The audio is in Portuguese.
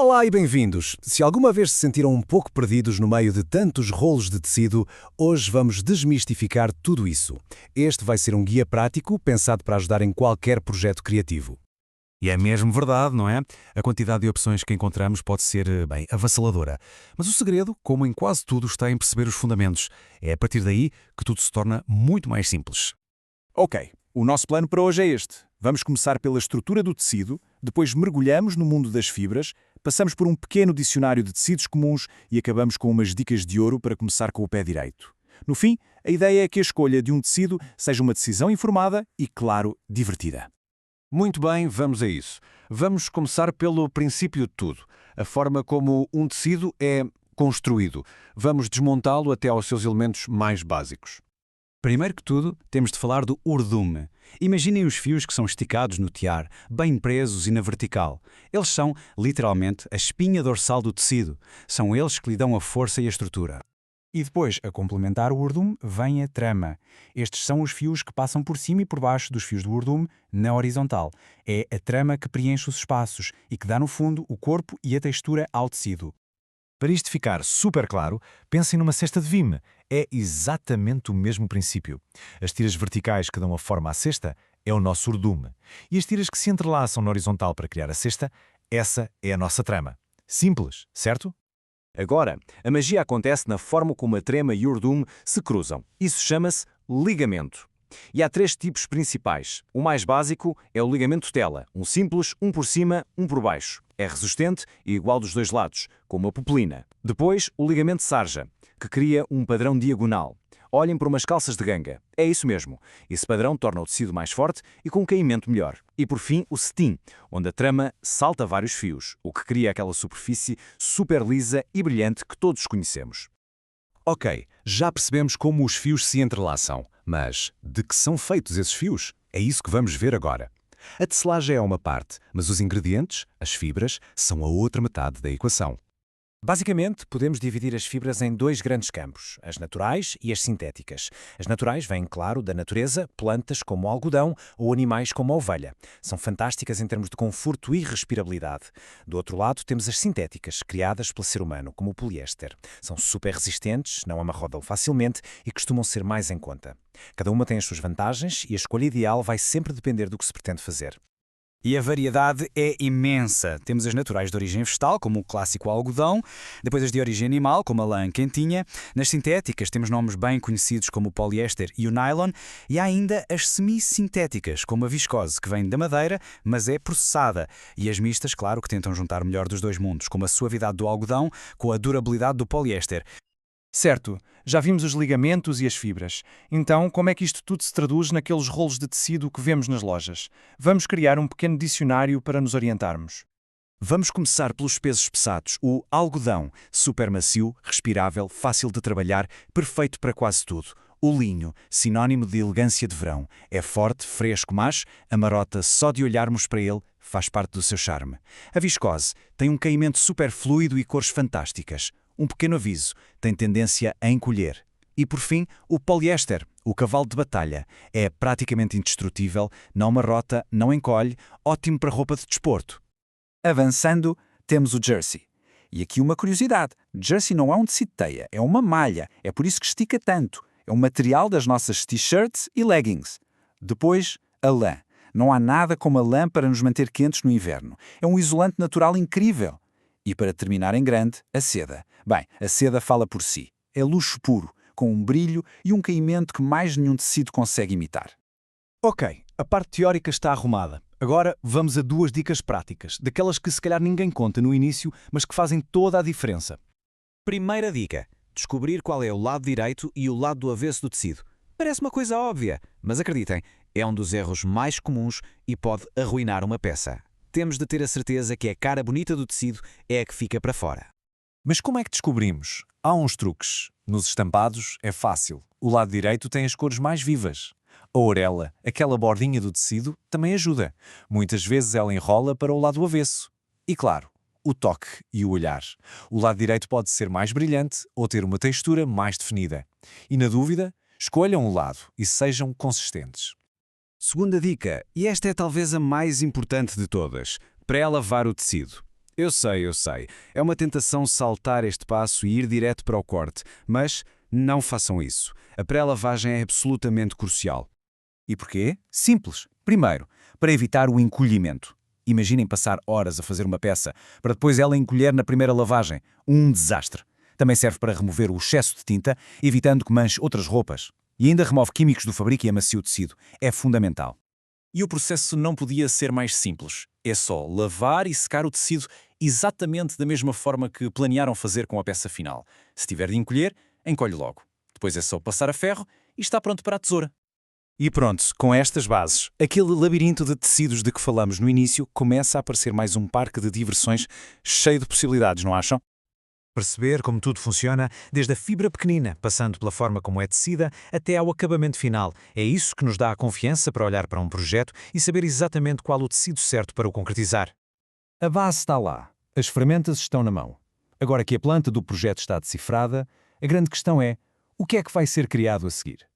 Olá e bem-vindos! Se alguma vez se sentiram um pouco perdidos no meio de tantos rolos de tecido, hoje vamos desmistificar tudo isso. Este vai ser um guia prático pensado para ajudar em qualquer projeto criativo. E é mesmo verdade, não é? A quantidade de opções que encontramos pode ser, bem, avassaladora. Mas o segredo, como em quase tudo, está em perceber os fundamentos. É a partir daí que tudo se torna muito mais simples. Ok, o nosso plano para hoje é este. Vamos começar pela estrutura do tecido, depois mergulhamos no mundo das fibras, passamos por um pequeno dicionário de tecidos comuns e acabamos com umas dicas de ouro para começar com o pé direito. No fim, a ideia é que a escolha de um tecido seja uma decisão informada e, claro, divertida. Muito bem, vamos a isso. Vamos começar pelo princípio de tudo, a forma como um tecido é construído. Vamos desmontá-lo até aos seus elementos mais básicos. Primeiro que tudo, temos de falar do urdume. Imaginem os fios que são esticados no tiar, bem presos e na vertical. Eles são, literalmente, a espinha dorsal do tecido. São eles que lhe dão a força e a estrutura. E depois, a complementar o urdume, vem a trama. Estes são os fios que passam por cima e por baixo dos fios do urdume na horizontal. É a trama que preenche os espaços e que dá, no fundo, o corpo e a textura ao tecido. Para isto ficar super claro, pensem numa cesta de vime. É exatamente o mesmo princípio. As tiras verticais que dão a forma à cesta é o nosso urdume. E as tiras que se entrelaçam na horizontal para criar a cesta, essa é a nossa trama. Simples, certo? Agora, a magia acontece na forma como a trama e o urdume se cruzam. Isso chama-se ligamento. E há três tipos principais. O mais básico é o ligamento tela, um simples, um por cima, um por baixo. É resistente e igual dos dois lados, como a pupilina. Depois, o ligamento sarja, que cria um padrão diagonal. Olhem para umas calças de ganga. É isso mesmo. Esse padrão torna o tecido mais forte e com um caimento melhor. E por fim, o cetim, onde a trama salta vários fios, o que cria aquela superfície super lisa e brilhante que todos conhecemos. Ok, já percebemos como os fios se entrelaçam, mas de que são feitos esses fios? É isso que vamos ver agora. A tecelagem é uma parte, mas os ingredientes, as fibras, são a outra metade da equação. Basicamente, podemos dividir as fibras em dois grandes campos, as naturais e as sintéticas. As naturais vêm, claro, da natureza, plantas como o algodão ou animais como a ovelha. São fantásticas em termos de conforto e respirabilidade. Do outro lado, temos as sintéticas, criadas pelo ser humano, como o poliéster. São super resistentes, não amarrodam facilmente e costumam ser mais em conta. Cada uma tem as suas vantagens e a escolha ideal vai sempre depender do que se pretende fazer. E a variedade é imensa. Temos as naturais de origem vegetal, como o clássico algodão, depois as de origem animal, como a lã quentinha. Nas sintéticas temos nomes bem conhecidos como o poliéster e o nylon, e há ainda as semissintéticas, como a viscose, que vem da madeira, mas é processada. E as mistas, claro, que tentam juntar o melhor dos dois mundos, como a suavidade do algodão com a durabilidade do poliéster. Certo, já vimos os ligamentos e as fibras. Então, como é que isto tudo se traduz naqueles rolos de tecido que vemos nas lojas? Vamos criar um pequeno dicionário para nos orientarmos. Vamos começar pelos pesos pesados. O algodão, super macio, respirável, fácil de trabalhar, perfeito para quase tudo. O linho, sinónimo de elegância de verão. É forte, fresco, mas amarota só de olharmos para ele, faz parte do seu charme. A viscose tem um caimento super fluido e cores fantásticas. Um pequeno aviso, tem tendência a encolher. E por fim, o poliéster, o cavalo de batalha. É praticamente indestrutível, não amarrota, não encolhe, ótimo para roupa de desporto. Avançando, temos o jersey. E aqui uma curiosidade, jersey não é um tecido de teia, é uma malha, é por isso que estica tanto. É um material das nossas t-shirts e leggings. Depois, a lã. Não há nada como a lã para nos manter quentes no inverno. É um isolante natural incrível. E para terminar em grande, a seda. Bem, a seda fala por si. É luxo puro, com um brilho e um caimento que mais nenhum tecido consegue imitar. Ok, a parte teórica está arrumada. Agora vamos a duas dicas práticas, daquelas que se calhar ninguém conta no início, mas que fazem toda a diferença. Primeira dica: descobrir qual é o lado direito e o lado do avesso do tecido. Parece uma coisa óbvia, mas acreditem, é um dos erros mais comuns e pode arruinar uma peça. Temos de ter a certeza que a cara bonita do tecido é a que fica para fora. Mas como é que descobrimos? Há uns truques. Nos estampados é fácil. O lado direito tem as cores mais vivas. A orelha, aquela bordinha do tecido, também ajuda. Muitas vezes ela enrola para o lado avesso. E claro, o toque e o olhar. O lado direito pode ser mais brilhante ou ter uma textura mais definida. E na dúvida, escolham um lado e sejam consistentes. Segunda dica, e esta é talvez a mais importante de todas: pré-lavar o tecido. Eu sei. É uma tentação saltar este passo e ir direto para o corte, mas não façam isso. A pré-lavagem é absolutamente crucial. E porquê? Simples. Primeiro, para evitar o encolhimento. Imaginem passar horas a fazer uma peça, para depois ela encolher na primeira lavagem. Um desastre. Também serve para remover o excesso de tinta, evitando que manche outras roupas. E ainda remove químicos do fabrico e amacia o tecido. É fundamental. E o processo não podia ser mais simples. É só lavar e secar o tecido exatamente da mesma forma que planearam fazer com a peça final. Se tiver de encolher, encolhe logo. Depois é só passar a ferro e está pronto para a tesoura. E pronto, com estas bases, aquele labirinto de tecidos de que falamos no início começa a aparecer mais um parque de diversões cheio de possibilidades, não acham? Perceber como tudo funciona, desde a fibra pequenina, passando pela forma como é tecida, até ao acabamento final. É isso que nos dá a confiança para olhar para um projeto e saber exatamente qual o tecido certo para o concretizar. A base está lá. As ferramentas estão na mão. Agora que a planta do projeto está decifrada, a grande questão é: o que é que vai ser criado a seguir?